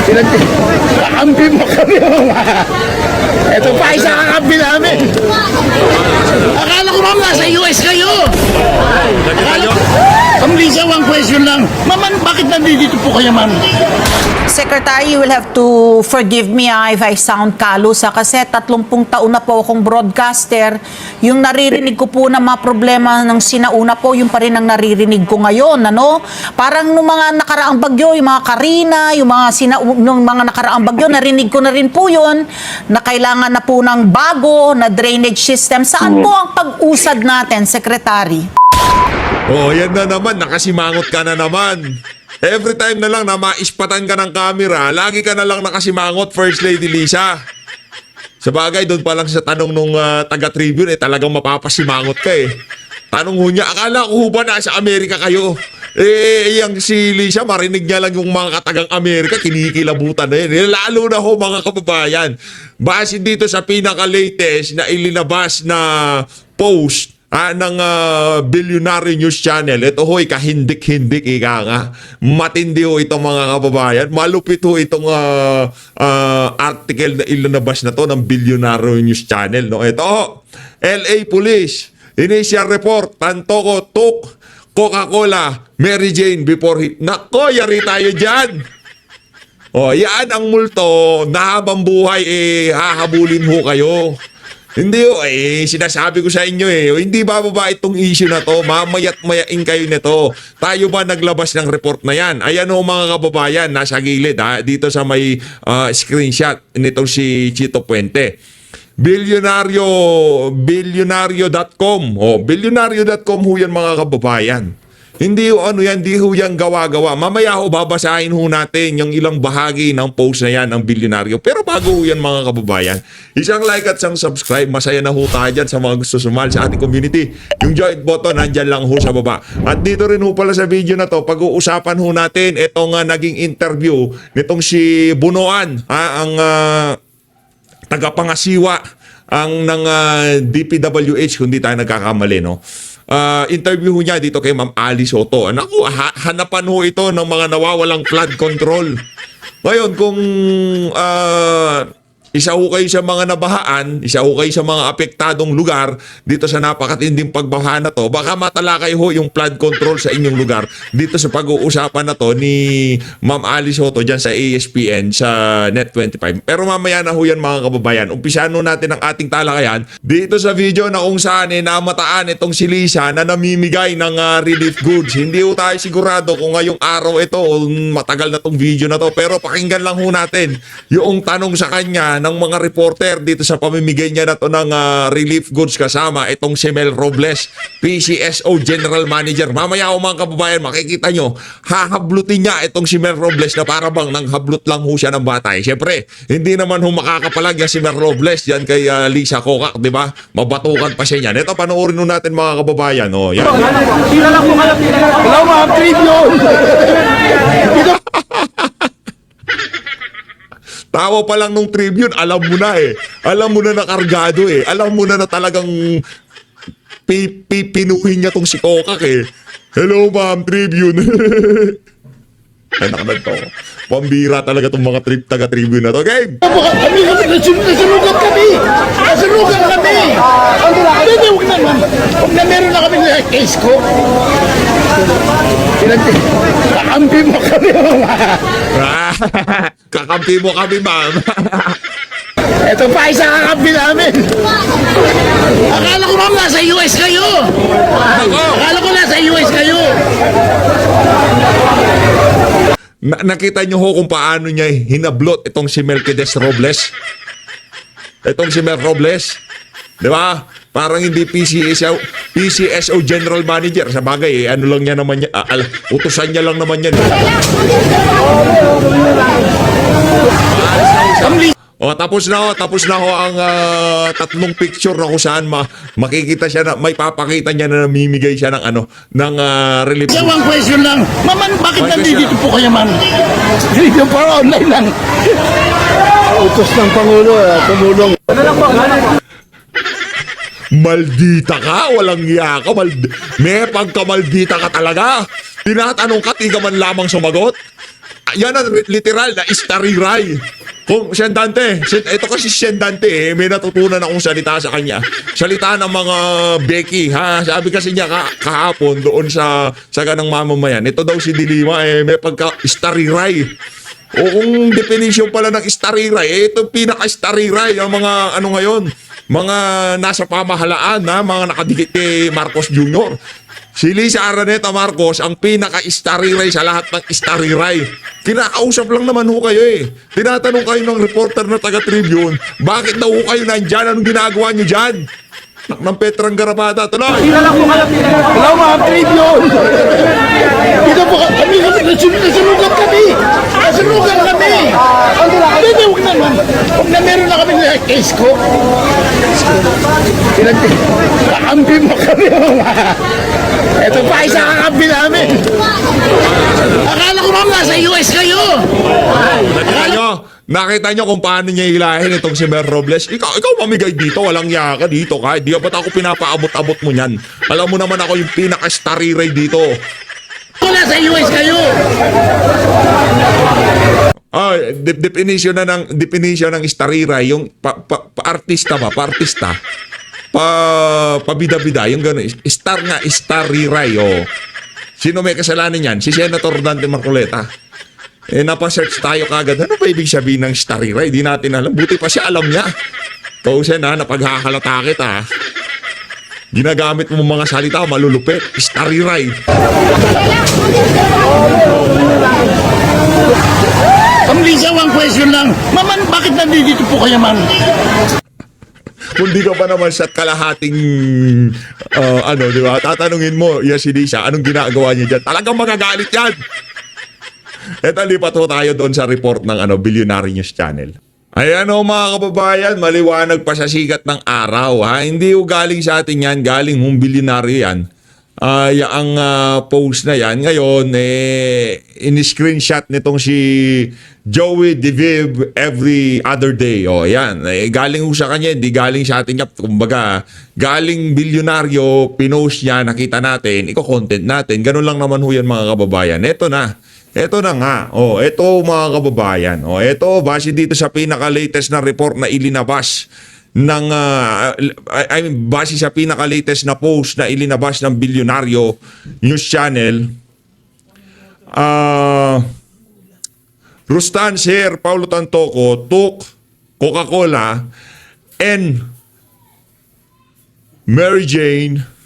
Kakampi mo kami, mama. Ito pa, isa kakampi namin. Akala ko, ma'am, nasa US kayo. Akala ko, Ma'am Lisa, one question lang. Ma'am, bakit nandito po kayo, ma'am? Secretary, you will have to forgive me if I sound kalus kasi 30 taon na po akong broadcaster. Yung naririnig ko po na mga problema ng sinauna po, yung pa rin ang naririnig ko ngayon. Ano? Parang nung mga nakaraang bagyo, yung mga Karina, yung mga nung mga nakaraang bagyo, narinig ko na rin po yun na kailangan na po ng bago na drainage system. Saan po ang pag-usad natin, Secretary? Oh, yan na naman. Nakasimangot ka na naman. Every time na lang na maispatan ka ng camera, lagi ka na lang nakasimangot, First Lady Lisa. Sa bagay, doon pa lang sa tanong nung taga-tribune, talagang mapapasimangot ka eh. Tanong ho niya, akala ko ba nasa Amerika kayo? Yung si Lisa, marinig niya lang yung mga katagang Amerika, kinikilabutan na yun. Lalo na ho mga kababayan. Base dito sa pinaka-latest na ilinabas na post ng Billionaire News Channel. Ito ho'y kahindik-hindik, ika nga. Matindi ho itong mga kababayan. Malupit ho itong article na ilinabas na to ng Billionaire News Channel. No? Ito ho, LA Police, initial report, Tantoko, took Coca-Cola, Mary Jane before hit. Nako, yari tayo dyan. O, yan ang multo na habang buhay, hahabulin ho kayo. Hindi ho, sinasabi ko sa inyo hindi bababa itong issue na to, mamaya't-mayain kayo nito. Tayo ba naglabas ng report na yan? Ayan ho mga kababayan, nasa gilid dito sa may screenshot nitong si Chito Puente. Billionario.com. Billionario.com ho yan mga kababayan. Hindi ho hindi ho yan gawa-gawa. Mamaya ho babasahin ho natin yung ilang bahagi ng post na yan ng Bilyonaryo. Pero bago ho yan mga kababayan, isang like at isang subscribe. Masaya na ho tayo dyan sa mga gusto sumali sa ating community. Yung join button, nandyan lang ho sa baba. At dito rin ho pala sa video na to, pag-uusapan ho natin itong naging interview nitong si Bunoan, ang tagapangasiwa ang ng DPWH, kung di tayo nagkakamali, no? Interview ho niya dito kay Ma'am Ali Soto. Naku, hanapan ho ito ng mga nawawalang flood control. Ngayon, kung isa ho kayo sa mga nabahaan, isa ho kayo sa mga apektadong lugar dito sa napakatinding pagbaha na to, baka matalakay ho yung flood control sa inyong lugar dito sa pag-uusapan na to ni Ma'am Ali Soto dyan sa ESPN sa Net25. Pero mamaya na ho yan mga kababayan. Umpisahan ho natin ang ating talakayan dito sa video na kung saan namataan itong si Lisa na namimigay ng relief goods. Hindi ho tayo sigurado kung ngayong araw ito o matagal na tong video na to, pero pakinggan lang ho natin yung tanong sa kanya ng mga reporter dito sa pamimigay niya na to ng relief goods kasama itong si Mel Robles, PCSO General Manager. Mamaya ho mga kababayan, makikita nyo, hahablutin niya itong si Mel Robles na para bang nanghablot lang ho siya ng batay. Siyempre, hindi naman ho makakapalag yan si Mel Robles yan kay Lisa Kokak, di ba? Mabatukan pa siya yan. Ito, panoorin ho natin mga kababayan. Oh, yan. Hello, mga tribune! Tawa pa lang nung Tribune, alam mo na Alam mo na nakargado Alam mo na talagang pinuhin niya tong si Kokak Hello, Ma'am Tribune. Anak na to. Pambira talaga tong mga taga-Tribune na to. Okay? Kami, nasunugan kami! Nasunugan kami! Hindi, huwag naman. Huwag na meron na kami na case ko. Kakampi mo kami, mama. Kakampi mo kami, ma'am. Ito pa, isa kakampi namin. Akala ko, ma'am, nasa US kayo. Akala ko nasa US kayo. Nakita nyo ho kung paano niya hinablot itong si Melquiades Robles. Itong si Mel Robles. Di ba? Parang hindi PCSO General Manager. Sa bagay, ano lang niya naman niya. Utusan niya lang naman yan. Tapos na ho ang tatlong picture na kung saan makikita siya na may papakita niya na namimigay siya ng relief. So, one question lang. Ma'am, bakit nandito po kayo, ma'am? Video para online lang. Utos ng Pangulo, tumulong. Maldita ka, walang iya ka, may pagkamaldita ka talaga. Tinatanong ka, di ka man lamang sumagot. yan ang literal na istariray. Kung Siyendante, ito kasi Siyendante may natutunan akong salita sa kanya. Salita ng mga Becky, ha? Sabi kasi niya kahapon doon sa ganang mamamayan. Ito daw si Dilima, may pagka-istariray. O kung definition pala ng istariray, ito pinaka-istariray ang mga ano ngayon, mga nasa pamahalaan, ha? Mga nakadikit kay Marcos Jr. Si Lisa Araneta Marcos ang pinaka-istariray sa lahat ng istariray. Kinakausap lang naman ho kayo eh. Tinatanong kayo ng reporter na taga-Tribune, bakit daw ho kayo nandyan? Anong ginagawa nyo dyan? Ng Petrang Garapata, tuloy! Hello mga Tribune! Dito po kami nasunugan kami! Nasunugan kami! Hindi, huwag naman. Huwag na meron na kami na case ko. Kakampi mo kami mga. Ito pa isa kakampi namin. Akala ko naman nasa US kayo. Nakita nyo kung paano niya hilahin itong si Mer Robles. Ikaw mamigay dito, walang yaka dito ka. Di ba't ako pinapaabot-abot mo niyan? Alam mo naman ako yung pinaka-stariray dito. Nasa US kayo. Definition ng istariray, yung pa-artista ba? Pa-artista. Pabida-bida, yung gano'n. Istariray, oh. Sino may kasalanan yan? Si Senator Dante Marcoleta. Napasearch tayo kagad. Ano ba ibig sabihin ng istariray? Di natin alam. Buti pa siya alam niya. Kausen ha, napaghahalata kita. Ginagamit mo mga salita, malulupit. Istariray. Ma'am Lisa, one question lang. Ma'am, bakit nandito po kayo, ma'am? Kung di ka pa naman sa kalahating, di ba? Tatanungin mo, si Lisa, anong ginagawa niya dyan? Talagang magagalit yan. Eto, lipat ho tayo doon sa report ng Billionaire News Channel. Ayan o mga kababayan, maliwanag pa sa sikat ng araw. Ha? Hindi ho galing sa atin yan, galing hong bilyonaryo yan. Ang post na yan, ngayon, in-screenshot nitong si Joey DeViv every other day. O, yan. Galing ho sa kanya, hindi galing sa atin. Kumbaga, galing bilyonaryo, pinost niya, nakita natin, iko-content natin. Ganun lang naman ho yan mga kababayan. Eto na. Ito na nga. Ito mga kababayan. Ito, base dito sa pinaka-latest na report na ilinabas ng base sa pinaka-latest na post na ilinabas ng Bilyonaryo News Channel. Rustan Sir Paulo Tantoco took Coca-Cola and Mary Jane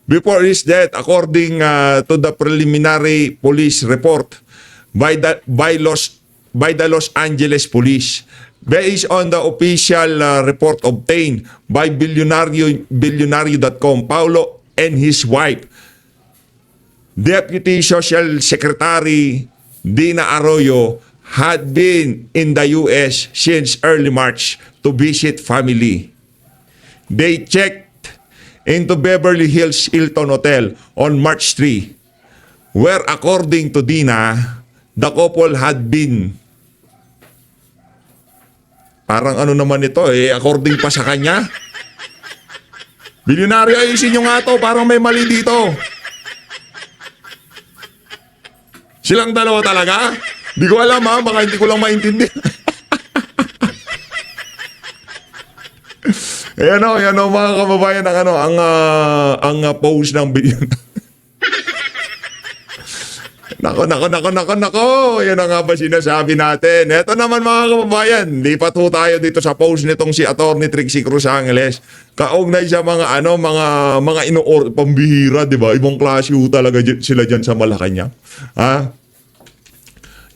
before his death, according to the preliminary police report by the Los Angeles Police, based on the official report obtained by Billionario.com, Paulo and his wife, Deputy Social Secretary Dina Arroyo, had been in the U.S. since early March to visit family. They checked into Beverly Hills Hilton Hotel on March 3, where according to Dina, the couple had been. Parang ano naman ito according pa sa kanya. Bilyonaryo, ayusin nyo nga to, parang may mali dito. Silang dalawa talaga? Di ko alam baka hindi ko lang maintindihan. Ayan o mga kababayan ang post ng video. Nako. Yan ang nga ba sinasabi natin. Ito naman mga kababayan, lipat ho tayo dito sa post nitong si Atty. Trixie Cruz Angeles. Kaugnay sa mga pambihira, di ba? Ibang klase ho talaga sila dyan sa Malacanang. Ha?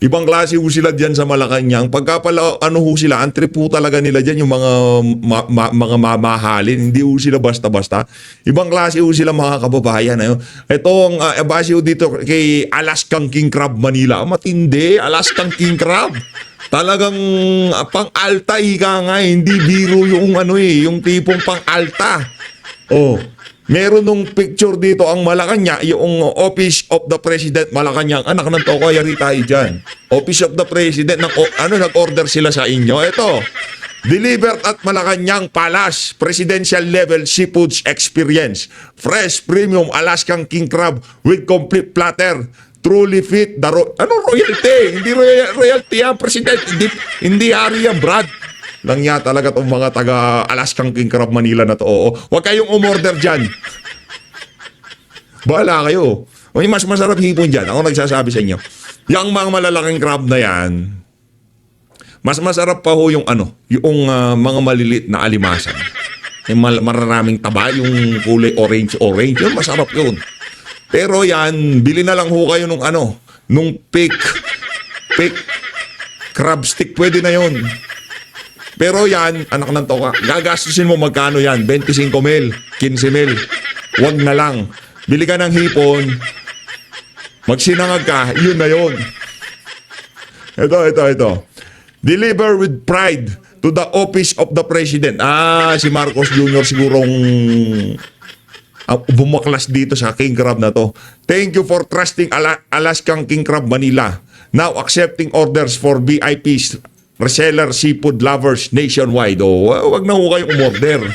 Ibang klase ho sila dyan sa Malacanang. Pagka pala, sila, ang trip ho talaga nila dyan, yung mga mamahalin. Hindi ho sila basta-basta. Ibang klase ho sila mga kababayan. Ito ang base ho dito kay Alaskan King Crab Manila. Matindi, Alaskan King Crab. Talagang pang-alta ika nga. Hindi biro yung yung tipong pang-alta. Meron nung picture dito ang Malacanang, yung Office of the President Malacanang. Anak ng toko, yari tayo dyan. Office of the President, nag-order sila sa inyo. Ito, delivered at Malacanang Palace, Presidential Level Seafoods Experience. Fresh Premium Alaskan King Crab with complete platter. truly fit the royalty? Hindi royalty yan, President. Hindi hari yan, Brad. Lang niya talaga itong mga taga Alaskang King Crab Manila na to. Oo. Huwag kayong umorder dyan. Bahala kayo. May mas masarap hipon dyan. Ako nagsasabi sa inyo. Yung mga malalaking crab na yan, mas masarap pa ho yung mga malilit na alimasan. Yung mararaming taba, yung kulay orange. Yun, masarap yun. Pero yan, bili na lang ho kayo nung fake crab stick. Pwede na yun. Pero yan, anak ng toka, gagastusin mo magkano yan? 25 mil, 15 mil. Wag na lang. Bili ka ng hipon, magsinangag ka, yun na yun. Ito. Deliver with pride to the office of the president. Si Marcos Jr. sigurong bumaklas dito sa King Crab na to. Thank you for trusting Alaskang King Crab Manila. Now accepting orders for VIPs, reseller, seafood lovers nationwide. Wag na ho kayong umorder.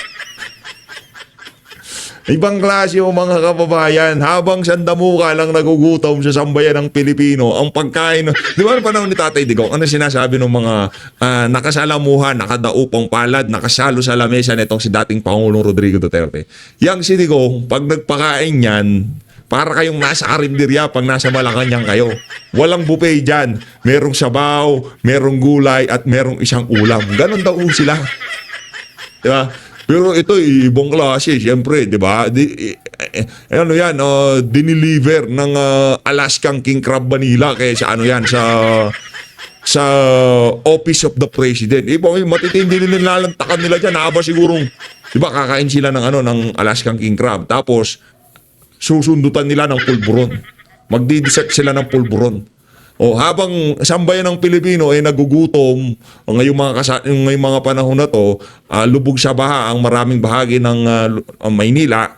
Ibang klase o mga kababayan, habang sandamuka lang nagugutom sa sambayan ng Pilipino, ang pagkain, di ba panahon ni Tatay Digong, ano sinasabi ng mga nakasalamuhan, nakadaupang palad, nakasalo sa lamesa nitong si dating Pangulong Rodrigo Duterte. Yang si Digong, pag nagpakain yan, para kayong nasa karinderya pag nasa Malacanang kayo. Walang buffet dyan. Merong sabaw, merong gulay, at merong isang ulam. Ganon daw sila. Diba? Pero ito, ibang klase, siyempre, diba? Diniliver ng Alaskang King Crab Manila kaya sa sa Office of the President. Ibang matitindi nilalantakan nila dyan. Nakaba sigurong, diba, kakain sila ng Alaskang King Crab. Tapos, susundutan nila ng pulburon. Magdidisek sila ng pulburon. Habang sambayan ng Pilipino ay nagugutom, ngayong mga panahon na to, lubog sa baha ang maraming bahagi ng Maynila,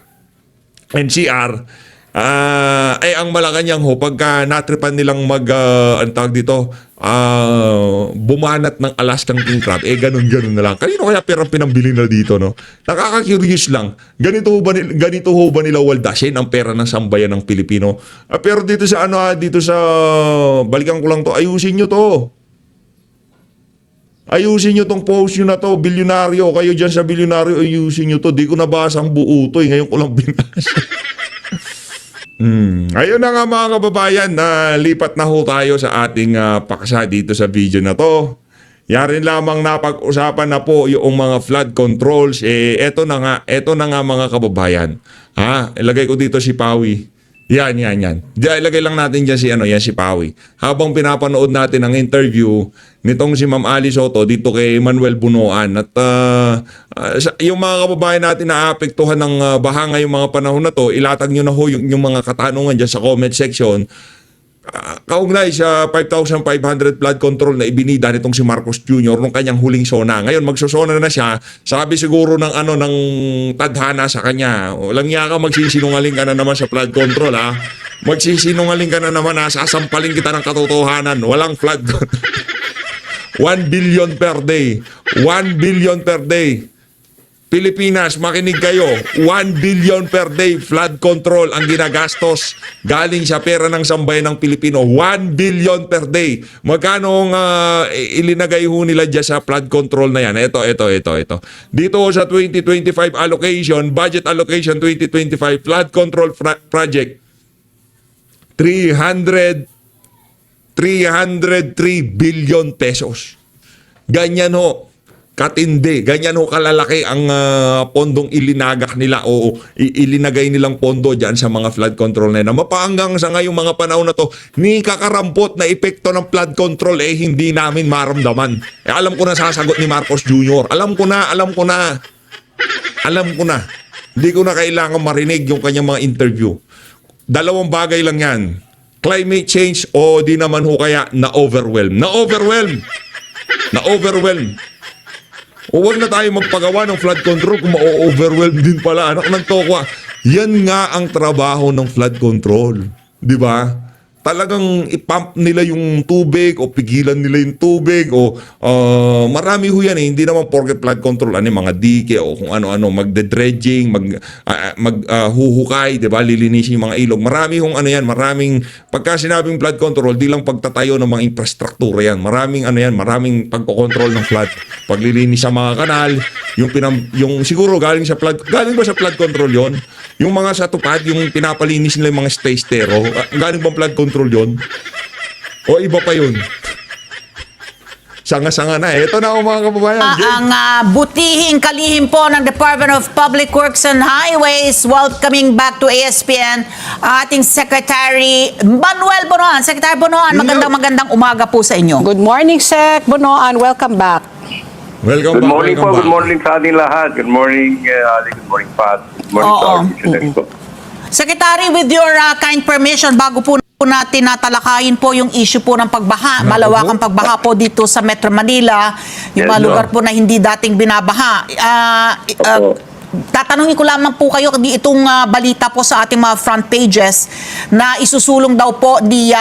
NCR, ang Malacanang ho, pagka natripan nilang bumanat ng Alaskang King Crab, ganun na lang. Kanino kaya perang pinambili na dito, no? Nakaka-curious lang. Ganito ho ba nila waldasin ang pera ng sambayan ng Pilipino? Pero dito sa balikan ko lang to, ayusin nyo to. Ayusin nyo tong post nyo na to, bilyonaryo. Kayo dyan sa bilyonaryo, ayusin nyo to. Di ko nabasa ang buo to, ngayon ko lang binasa. Ayun na nga mga kababayan, lipat na ho tayo sa ating paksa dito sa video na to. Yarin lamang napag-usapan na po yung mga flood controls. Eto na nga mga kababayan. Ilagay ko dito si Pawi. Yan. Diyan, ilagay lang natin dyan si Pawi. Habang pinapanood natin ang interview nitong si Ma'am Ali Soto dito kay Manuel Bunoan. At yung mga kababayan natin na apektuhan ng baha ngayong mga panahon na to, ilatag nyo na ho yung mga katanungan dyan sa comment section. Kaugnay sa 5,500 flood control na ibinida nitong si Marcos Jr. nung kanyang huling sona. Ngayon magsosona na siya. Sabi siguro ng tadhana sa kanya. Walang niya ka, magsisinungaling ka na naman sa flood control, ha. Magsisinungaling ka na naman, ha. Sasampalin kita ng katotohanan. Walang flood control. 1 billion per day. 1 billion per day. Pilipinas, makinig kayo. 1 billion per day flood control ang ginagastos galing sa pera ng sambayan ng Pilipino. 1 billion per day. Magkano ang ilinagay ho nila dyan sa flood control na yan? Ito. Dito sa 2025 allocation, budget allocation 2025 flood control project, 303 billion pesos. Ganyan ho. Katindi. Ganyan ho kalalaki ang pondong ilinagak nila o ilinagay nilang pondo dyan sa mga flood control na yan. Mapahanggang sa ngayong mga panahon na to, ni kakarampot na epekto ng flood control hindi namin maramdaman. Alam ko na sasagot ni Marcos Jr. Alam ko na. Hindi ko na kailangan marinig yung kanyang mga interview. Dalawang bagay lang yan. Climate change o di naman ho kaya na-overwhelm. O wag na tayo magpagawa ng flood control kung ma-overwhelm din pala. Anak ng tokwa. Yan nga ang trabaho ng flood control. Di ba? talagang ipump nila yung tubig o pigilan nila yung tubig o marami ho yan eh. Hindi naman porket flood control, mga dike o kung ano-ano, magde-dredging, maghuhukay, di ba? Lilinisin yung mga ilog. Marami hong maraming, pagka sinabing flood control, di lang pagtatayo ng mga infrastruktura yan. Maraming pagkokontrol ng flood. Paglilinis sa mga kanal, yung siguro galing ba sa flood control yon? Yung mga sa tupad, yung pinapalinis nila yung mga stay-stero, galing bang flood control yon? O iba pa yun? Sanga-sanga na eh. Ito na ako mga kababayan. Ang butihing kalihim po ng Department of Public Works and Highways, welcoming back to ASPN ating Secretary Manuel Bonoan. Secretary Bonoan, magandang umaga po sa inyo. Good morning, Sec. Bonoan, welcome back. Welcome Good back, morning welcome po. back. Good morning sa ating lahat. Good morning, Ali. Good morning, Pat. Good morning Oo. to our listeners po. Secretary, with your kind permission, bago po natin natalakayin po yung issue po ng pagbaha, malawakang pagbaha po dito sa Metro Manila, yung Yes, mga lugar ma'am. po na hindi dating binabaha. Opo. Tatanungin ko lamang po kayo itong balita po sa ating mga front pages na isusulong daw po ni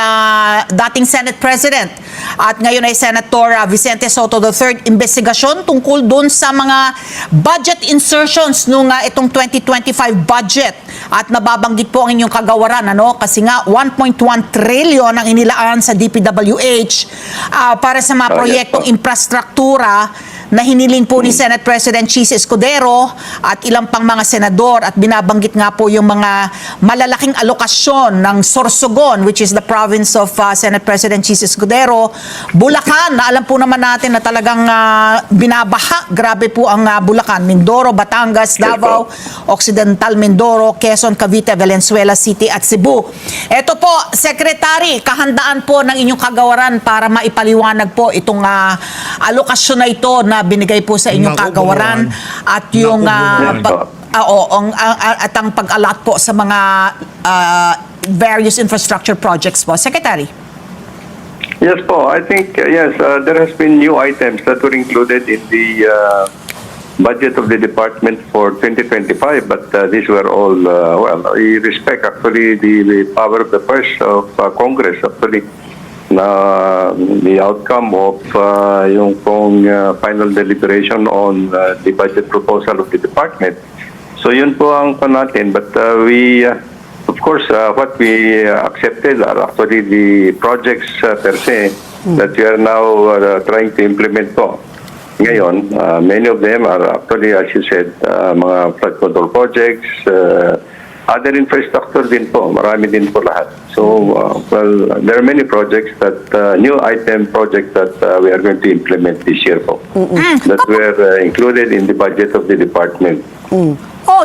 dating Senate President at ngayon ay Senator Vicente Soto III investigasyon tungkol doon sa mga budget insertions nung itong 2025 budget at nababanggit po ang inyong kagawaran kasi nga 1.1 trillion ang inilaan sa DPWH para sa mga yes proyektong po. infrastruktura na hiniling po ni Senate President Chis Escudero at ilang pang mga senador at binabanggit nga po yung mga malalaking alokasyon ng Sorsogon, which is the province of Senate President Chis Escudero. Bulacan, na alam po naman natin na talagang binabaha. Grabe po ang Bulacan, Mindoro, Batangas, Davao, Occidental Mindoro, Quezon, Cavite, Valenzuela City at Cebu. Ito po, Secretary, kahandaan po ng inyong kagawaran para maipaliwanag po itong alokasyon na ito na binigay po sa inyong Naku, kagawaran Bonoan. at yung Naku, Bonoan. at ang pag-alat po sa mga various infrastructure projects po. Secretary. Yes po. I think, yes, there has been new items that were included in the budget of the department for 2025, but these were all, I respect actually the power of the purse of Congress actually na the outcome of yung pong final deliberation on the budget proposal of the department. So yun po ang pa natin, but we of course what we accepted are actually the projects per se that we are now trying to implement po. Ngayon, many of them are actually, as you said, mga flood control projects, other infrastructure din po, marami din po lahat. So, there are many projects that, new item projects that we are going to implement this year po. That were included in the budget of the department.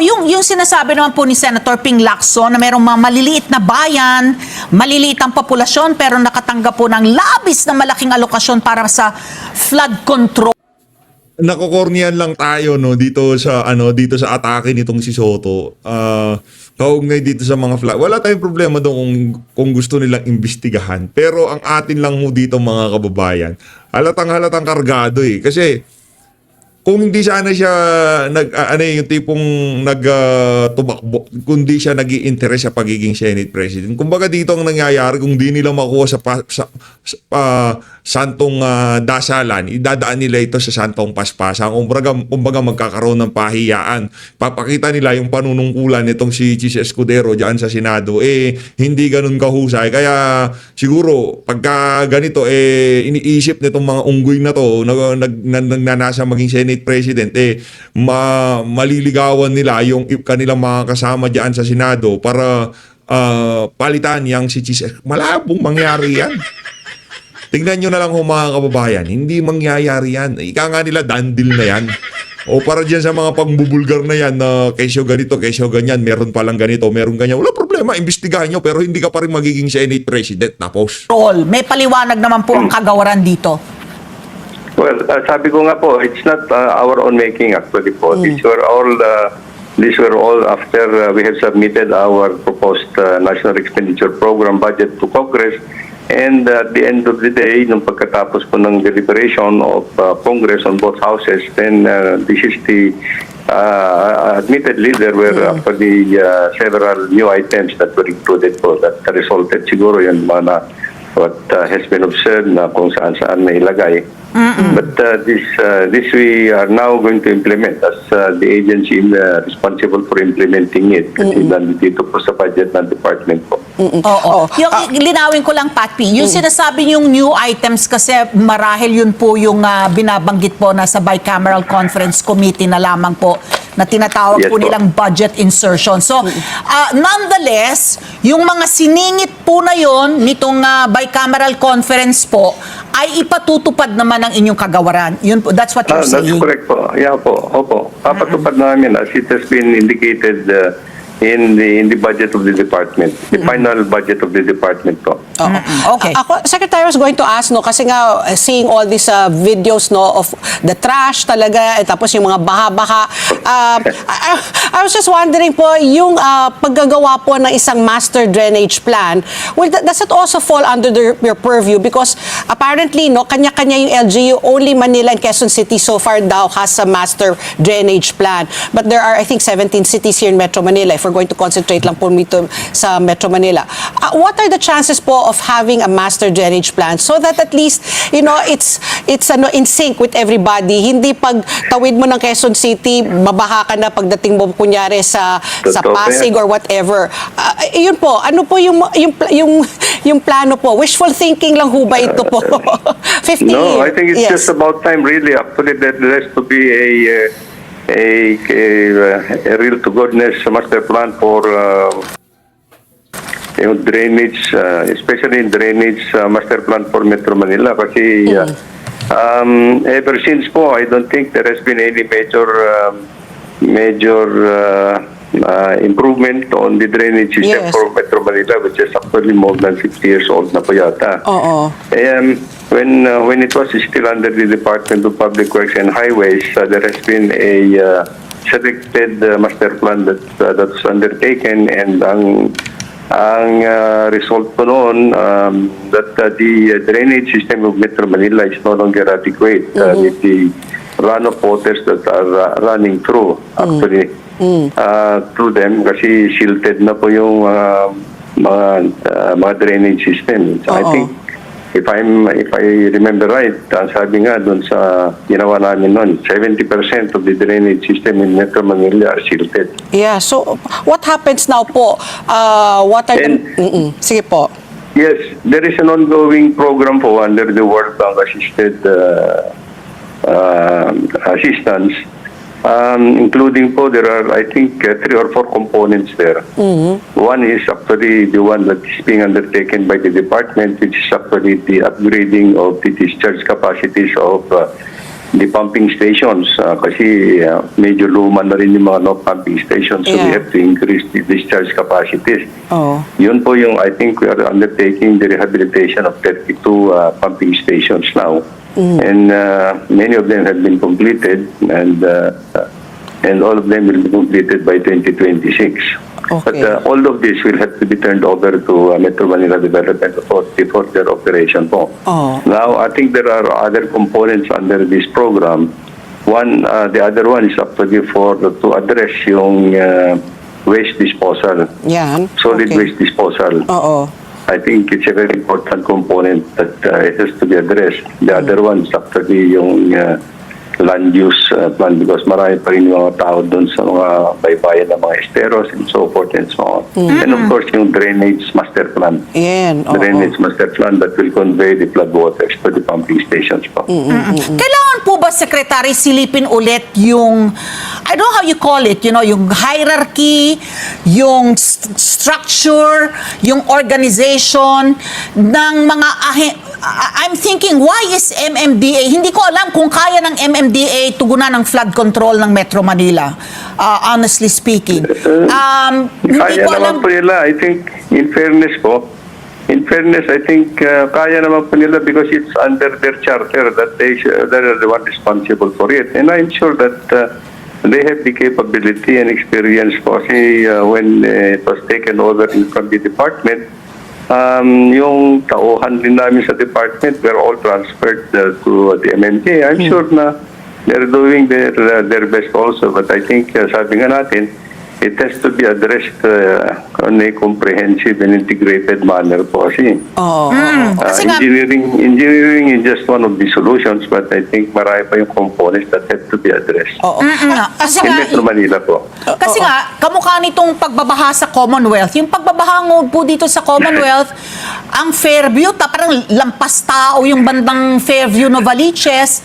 Yung sinasabi naman po ni Senator Ping Lacson na mayroong mga maliliit na bayan, maliliit ang populasyon pero nakatanggap po ng labis na malaking alokasyon para sa flood control. Nakokornian lang tayo dito sa atake nitong si Soto. Kaugnay dito sa mga flood. Wala tayong problema doon kung gusto nilang imbestigahan. Pero ang atin lang dito mga kababayan, halatang kargado eh. Kasi kung hindi sana siya yung tipong tumakbo, kundi siya nag-i-interest sa pagiging Senate President. Kumbaga dito ang nangyayari, kung di nila makuha sa santong dasalan, idadaan nila ito sa santong paspasan. Kumbaga magkakaroon ng pahiyaan. Papakita nila yung panunungkulan nitong si Chis Escudero diyan sa Senado. Hindi ganun kahusay. Kaya siguro pagka ganito iniisip nitong mga unggoy na to nagnanasa maging Senate President, maliligawan nila yung kanilang mga kasama diyan sa Senado para palitan yang si Chis. Malabong mangyari yan. Tingnan nyo na lang mga kababayan, hindi mangyayari yan. Ika nga nila, dandil na yan. O para dyan sa mga pangbubulgar na yan na kesyo ganito, kesyo ganyan, meron palang ganito, meron ganyan. Wala problema, imbestigahan nyo, pero hindi ka pa rin magiging Senate President. Tapos. May paliwanag naman po ang kagawaran dito. Well, sabi ko nga po, it's not our own making actually po. These were all after we have submitted our proposed National Expenditure Program budget to Congress. And at the end of the day, nung pagkatapos po ng deliberation of Congress on both houses, then this is the admittedly, there were actually several new items that were included po that resulted siguro yun mga na what has been observed na kung saan-saan na ilagay. But this we are now going to implement as the agency responsible for implementing it. Kasi nandito po sa budget ng department po. Oo. Yung linawin ko lang, Pat P, yung sinasabi yung new items kasi marahil yun po yung binabanggit po na sa bicameral conference committee na lamang po na tinatawag Yes po po. nilang budget insertion. So, nonetheless, yung mga siningit po na yon nitong bicameral conference po ay ipatutupad naman ng inyong kagawaran. Yun po, that's what you're That's saying. correct po. Yeah po. Opo. Papatupad namin as it has been indicated in the budget of the department. The final budget of the department po. Okay. Ako, Secretary, was going to ask, no, kasi nga, seeing all these videos, no, of the trash talaga, tapos yung mga baha-baha. I was just wondering po, yung paggagawa po ng isang master drainage plan, well, does it also fall under your purview? Because apparently, no, kanya-kanya yung LGU, only Manila and Quezon City so far daw has a master drainage plan. But there are, I think, 17 cities here in Metro Manila. If we're going to concentrate lang po dito sa Metro Manila. What are the chances po of having a master drainage plan so that at least, you know, it's in sync with everybody. Hindi pag tawid mo ng Quezon City, mabaha ka na pagdating mo kunyari sa Totoo Pasig yan. or whatever. Yun po, ano po yung plano po? Wishful thinking lang ho ba ito po? 50 No, I think it's yes. just about time really. Actually, there has to be a real to goodness master plan for yung drainage, especially in drainage master plan for Metro Manila. Kasi ever since po, I don't think there has been any major improvement on the drainage system Yes. for Metro Manila, which is actually more than 50 years old na po yata. Oo. When it was still under the Department of Public Works and Highways, there has been a selected master plan that was undertaken, and ang result po noon that the drainage system of Metro Manila is no longer adequate with the runoff waters that are running through actually through them kasi silted na po yung mga drainage system. So I Oo. think if I remember right, sabi nga doon sa ginawa namin noon, 70% of the drainage system in Metro Manila are silted. Yeah, so what happens now po? What are the... Sige po. Yes, there is an ongoing program po under the World Bank assisted assistance, including po there are I think 3 or 4 components there. One is actually the one that is being undertaken by the department, which is actually the upgrading of the discharge capacities of the pumping stations. Kasi medyo luma na rin yung mga pumping stations, so we Yeah. have to increase the discharge capacities. Oh. Yun po yung, I think we are undertaking the rehabilitation of 32 pumping stations now. And many of them have been completed, and all of them will be completed by 2026. But Okay. all of this will have to be turned over to Metro Manila Development Authority for their operation po. Oh. Now, I think there are other components under this program. The other one is actually to address yung waste disposal, Yan. solid Okay. waste disposal. Oo. I think it's a very important component that it has to be addressed. The other one is actually yung land use plan, because marami pa rin yung mga tao doon sa mga baybayin ng mga esteros and so forth and so on. And of course, yung drainage master plan. Yan. Oo. Drainage master plan that will convey the flood waters to the pumping stations po. Kailangan po ba, Secretary, silipin ulit yung, I don't know how you call it, you know, yung hierarchy, yung structure, yung organization ng mga I'm thinking, why is MMDA? Hindi ko alam kung kaya ng MMDA tugunan ng flood control ng Metro Manila, honestly speaking. Hindi Kaya ko naman alam. po nila, I think, in fairness, I think kaya naman po nila because it's under their charter that they're the one responsible for it. And I'm sure that they have the capability and experience po. Kasi when it was taken over from the department, yung tauhan din namin sa department were all transferred to the MMDA. I'm sure na they're doing their best also. But I think, sabi nga natin, it has to be addressed on a comprehensive and integrated manner po kasi. Kasi nga, Engineering is just one of the solutions, but I think marami pa yung components that have to be addressed. kasi In nga, Metro Manila po. Kasi nga, kamukha nitong pagbabaha sa Commonwealth. Yung pagbabaha po dito sa Commonwealth, ang Fairview, parang lampas tao yung bandang Fairview, Novaliches.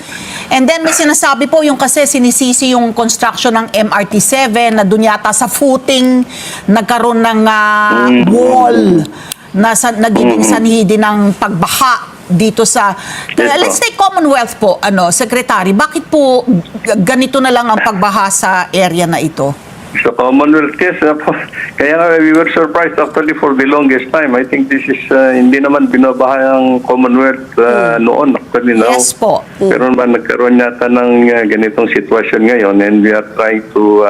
And then may sinasabi po yung kasi sinisisi yung construction ng MRT7 na dun yata sa footing nagkaroon ng wall na nagiging sanhi din ng pagbaha dito sa let's say Commonwealth po, Secretary, bakit po ganito na lang ang pagbaha sa area na ito? So Commonwealth case, kaya nga we were surprised actually for the longest time. I think this is, hindi naman binabaha ang Commonwealth noon actually now. Yes po. Pero naman nagkaroon yata ng ganitong sitwasyon ngayon and we are trying to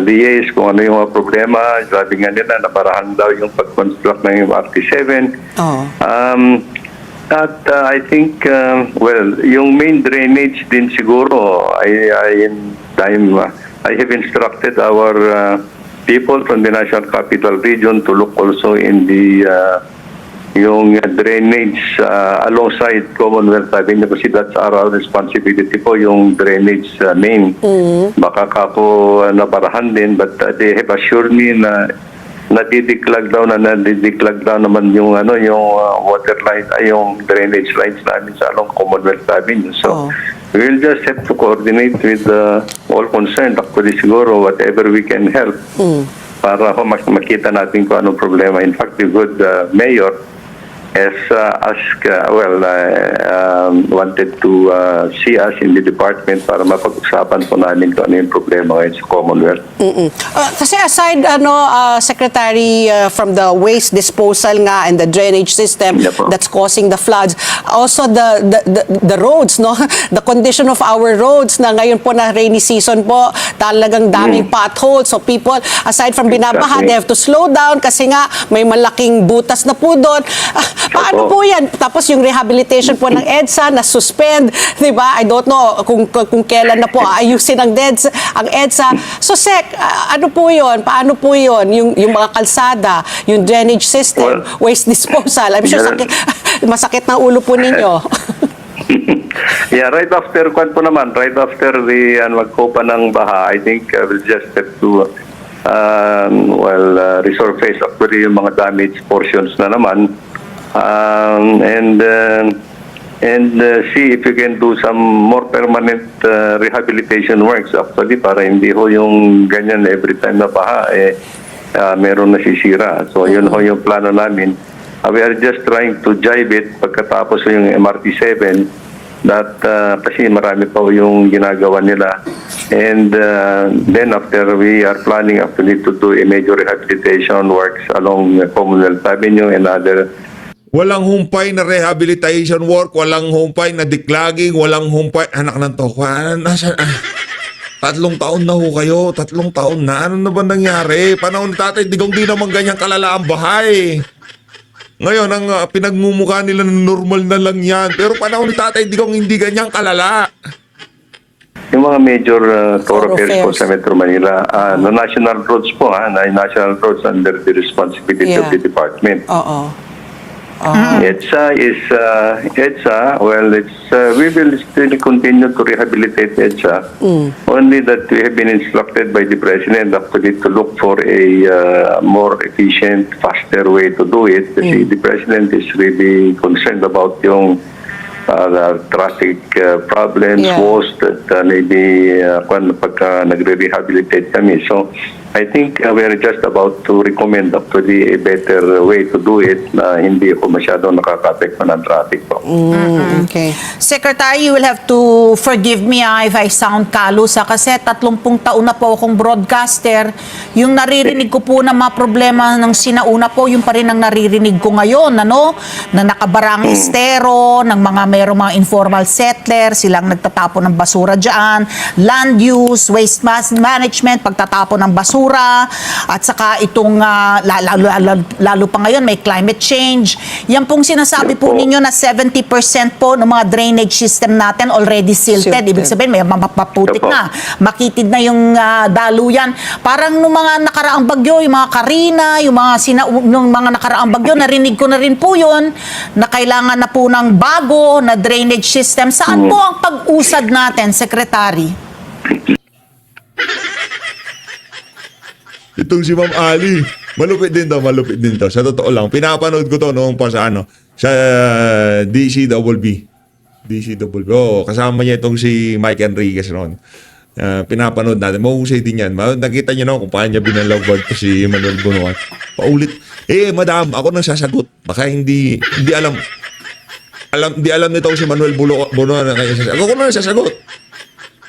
liaise kung ano yung mga problema. Sabi nga nila, nabarahan daw yung pag-construct ng MRT7. I think, yung main drainage din siguro, I have instructed our people from the National Capital Region to look also in the yung drainage alongside Commonwealth Avenue kasi that's our responsibility po, yung drainage main. Baka po nabarahan din, but they have assured me na nadidiklag daw naman yung yung water line ay yung drainage lines namin sa along Commonwealth Avenue. So we will just have to coordinate with all concerned actually siguro whatever we can help para makita natin kung anong problema. In fact, the good mayor has wanted to see us in the department para mapag-usapan po namin kung ano yung problema ngayon sa Commonwealth. Kasi aside Secretary, from the waste disposal nga and the drainage system Yeah po. that's causing the floods, also the roads, no, the condition of our roads na ngayon po na rainy season po, talagang daming potholes, so people aside from binabaha, Exactly. they have to slow down kasi nga may malaking butas na po doon. Paano po yan? Tapos yung rehabilitation po ng EDSA na suspend, di ba? I don't know kung kailan na po ayusin ang EDSA. So Sec, ano po yun? Paano po yun? Yung mga kalsada, yung drainage system, waste disposal. I'm sure masakit na ulo po ninyo. Yeah, right after the magkopa ng baha, I think we'll just have to resurface actually yung mga damaged portions na naman. And see if you can do some more permanent rehabilitation works actually para hindi ho yung ganyan every time na baha meron nasisira. So yun ho yung plano namin. We are just trying to jibe it pagkatapos yung MRT7 that kasi marami pa yung ginagawa nila. And then after we are planning actually to do a major rehabilitation works along Commonwealth Avenue and other. Walang humpay na rehabilitation work, walang humpay na declogging, walang humpay. Anak ng tokwa, 3 taon na ho kayo, 3 taon na. Ano na ba nangyari? Panahon ni Tatay Digong, di naman ganyan kalala ang bahay. Ngayon, ang pinagmumukha nila normal na lang yan. Pero panahon ni Tatay Digong, hindi ganyan kalala. Yung mga major thoroughfares po sa Metro Manila, na national roads po, na national roads under the responsibility of the department. EDSA is we will still continue to rehabilitate EDSA. Only that we have been instructed by the President actually to look for a more efficient, faster way to do it. Kasi the President is really concerned about yung traffic problems, woes that maybe pagka nagre-rehabilitate kami. So I think we are just about to recommend actually a better way to do it na hindi ko masyadong nakaka-apekto ng traffic po. Okay. Secretary, you will have to forgive me if I sound kalus kasi 30 taon na po akong broadcaster. Yung naririnig ko po na mga problema ng sinauna po, yung pa rin ang naririnig ko ngayon, na nakabarang estero, ng merong mga informal settlers, silang nagtatapon ng basura dyan, land use, waste management, pagtatapon ng basura, basura at saka itong lalo pa ngayon may climate change. Yan pong sinasabi po ninyo na 70% po ng mga drainage system natin already silted. Ibig sabihin may mapaputik na, makitid na yung daluyan. Parang nung mga nakaraang bagyo, yung mga Karina, yung mga nakaraang bagyo, narinig ko na rin po yun na kailangan na po ng bago na drainage system. Saan po ang pag-usad natin, Secretary? Itong si Ma'am Ali, malupit din to. Sa totoo lang, pinapanood ko to noong pa sa DCWB. Oo, kasama niya itong si Mike Enriquez noon. Pinapanood natin. Mahusay din yan. Nakita niyo na kung paano niya binalawag ko si Manuel Bunuan. Paulit. Madam, ako nang sasagot. Baka hindi alam. Hindi alam nito si Manuel Bunuan na kanya sasagot. Ako nang sasagot.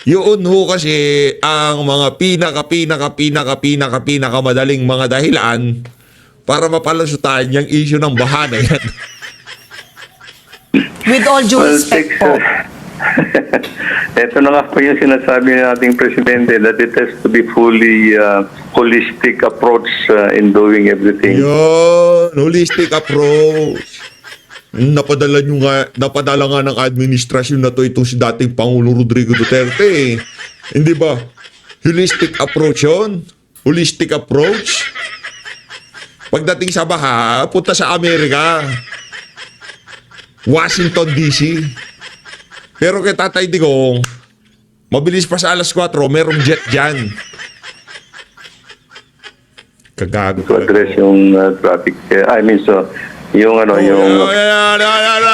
Yun ho kasi ang mga pinakamadaling mga dahilan para mapalusutan yung issue ng baha na yan. With all due respect po. Ito na nga po yung sinasabi ng ating presidente that it has to be fully holistic approach in doing everything. Yun, holistic approach. Napadala nga ng administrasyon na to itong si dating Pangulo Rodrigo Duterte. Hindi ba? Holistic approach yun. Holistic approach. Pagdating sa baha, punta sa Amerika. Washington, D.C. Pero kay Tatay Digong, mabilis pa sa alas 4, merong jet dyan. Kagago. To address yung traffic. Yung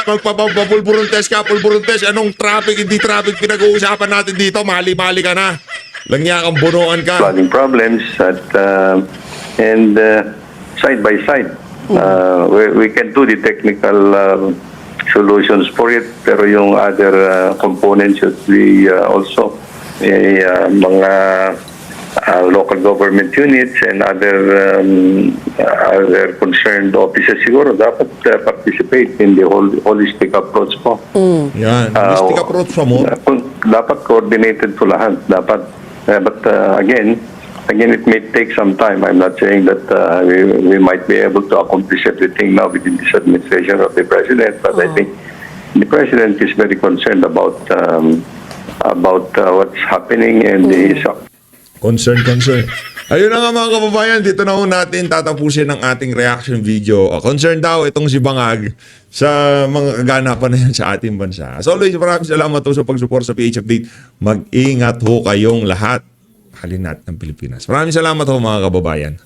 Magpapapulburong test ka, pulburong test. Anong traffic, hindi traffic pinag-uusapan natin dito? Mali-mali ka na. Langya kang bunuan ka. flooding problems and side by side. We can do the technical solutions for it, pero yung other components should be also mga local government units and other concerned offices siguro dapat participate in the holistic approach po. Yan. Holistic approach pa mo. Dapat coordinated po lahat. Dapat, but again, it may take some time. I'm not saying that we might be able to accomplish everything now within this administration of the president, but I think the president is very concerned about what's happening and his Concern. Ayun na nga mga kababayan, dito na ho natin tatapusin ang ating reaction video. Concern daw itong si Bangag sa mga kaganapan na yan sa ating bansa. As always, maraming salamat ho sa pag-support sa PH Update. Mag-ingat ho kayong lahat. Halinat ng Pilipinas. Maraming salamat ho mga kababayan.